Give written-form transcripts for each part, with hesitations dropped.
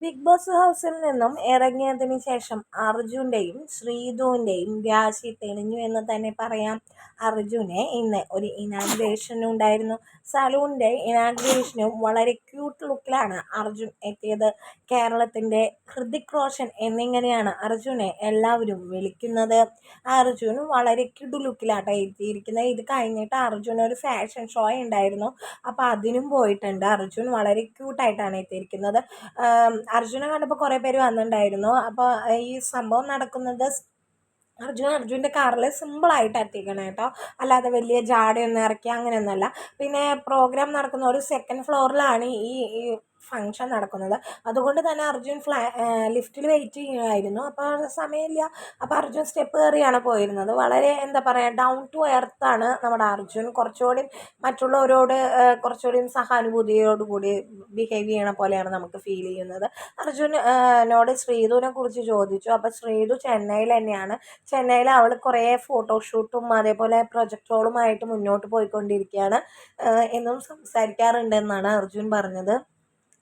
Big boss ഹൗസിൽ നിന്നും ഇറങ്ങിയതിന് ശേഷം അർജുൻ്റെയും ശ്രീധുവിൻ്റെയും രാശി തെളിഞ്ഞു എന്ന് തന്നെ പറയാം. അർജുന് ഇന്ന് ഒരു ഇനാഗ്രേഷൻ ഉണ്ടായിരുന്നു. സലൂണിൻ്റെ ഇനാഗ്രേഷനും വളരെ ക്യൂട്ട് ലുക്കിലാണ് അർജുൻ എത്തിയത്. കേരളത്തിൻ്റെ ഹൃതിക് റോഷൻ എന്നിങ്ങനെയാണ് അർജുനെ എല്ലാവരും വിളിക്കുന്നത്. അർജുൻ വളരെ ക്യൂട്ട് ലുക്കിലാട്ടോ എത്തിയിരിക്കുന്നത്. ഇത് കഴിഞ്ഞിട്ട് അർജുൻ ഒരു ഫാഷൻ ഷോ ഉണ്ടായിരുന്നു. അപ്പോൾ അതിനും പോയിട്ടുണ്ട്. അർജുൻ വളരെ ക്യൂട്ടായിട്ടാണ് എത്തിയിരിക്കുന്നത്. അർജുനെ കണ്ടപ്പോൾ കുറേ പേര് വന്നിട്ടുണ്ടായിരുന്നു. അപ്പോൾ ഈ സംഭവം നടക്കുന്നത് അർജുൻ്റെ കാറിൽ സിമ്പിളായിട്ട് എത്തിക്കണം കേട്ടോ, അല്ലാതെ വലിയ ജാടയൊന്നും ഇറക്കി അങ്ങനെയൊന്നുമല്ല. പിന്നെ പ്രോഗ്രാം നടക്കുന്ന ഒരു സെക്കൻഡ് ഫ്ലോറിലാണ് ഈ ഫങ്ഷൻ നടക്കുന്നത്. അതുകൊണ്ട് തന്നെ അർജുൻ ലിഫ്റ്റിൽ വെയിറ്റ് ചെയ്യുമായിരുന്നു. അപ്പോൾ സമയമില്ല. അപ്പോൾ അർജുൻ സ്റ്റെപ്പ് കയറിയാണ് പോയിരുന്നത്. വളരെ എന്താ പറയുക, ഡൗൺ ടു എർത്താണ് നമ്മുടെ അർജുൻ. കുറച്ചുകൂടി മറ്റുള്ളവരോട് കുറച്ചുകൂടി സഹാനുഭൂതിയോടുകൂടി ബിഹേവ് ചെയ്യണ പോലെയാണ് നമുക്ക് ഫീൽ ചെയ്യുന്നത്. അർജുനോട് ശ്രീധുവിനെ കുറിച്ച് ചോദിച്ചു. അപ്പോൾ ശ്രീധു ചെന്നൈയിൽ തന്നെയാണ്. ചെന്നൈയിൽ അവൾ കുറേ ഫോട്ടോഷൂട്ടും അതേപോലെ പ്രൊജക്റ്റുകളുമായിട്ട് മുന്നോട്ട് പോയിക്കൊണ്ടിരിക്കുകയാണ് എന്നും സംസാരിക്കാറുണ്ടെന്നാണ് അർജുൻ പറഞ്ഞത്.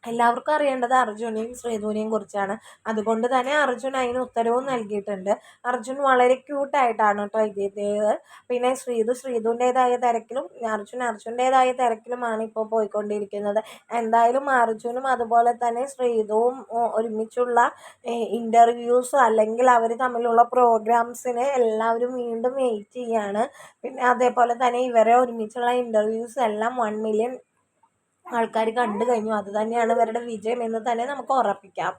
എല്ലാവർക്കും അറിയേണ്ടത് അർജുനെയും ശ്രീധുവിനെയും കുറിച്ചാണ്. അതുകൊണ്ട് തന്നെ അർജുൻ അതിന് ഉത്തരവും നൽകിയിട്ടുണ്ട്. അർജുൻ വളരെ ക്യൂട്ടായിട്ടാണ് കേട്ടോ എത്തിയത്. പിന്നെ ശ്രീധുവിൻ്റേതായ തിരക്കിലും അർജുൻ്റേതായ തിരക്കിലുമാണ് ഇപ്പോൾ പോയിക്കൊണ്ടിരിക്കുന്നത്. എന്തായാലും അർജുനും അതുപോലെ തന്നെ ശ്രീധുവും ഒരുമിച്ചുള്ള ഇൻ്റർവ്യൂസ് അല്ലെങ്കിൽ അവർ തമ്മിലുള്ള പ്രോഗ്രാംസിന് എല്ലാവരും വീണ്ടും വെയിറ്റ് ചെയ്യാണ്. പിന്നെ അതേപോലെ തന്നെ ഇവരെ ഒരുമിച്ചുള്ള ഇൻ്റർവ്യൂസ് എല്ലാം 1 മില്യൺ ആൾക്കാർ കണ്ടു കഴിഞ്ഞു. അത് തന്നെയാണ് ഇവരുടെ വിജയം എന്ന് തന്നെ നമുക്ക് ഉറപ്പിക്കാം.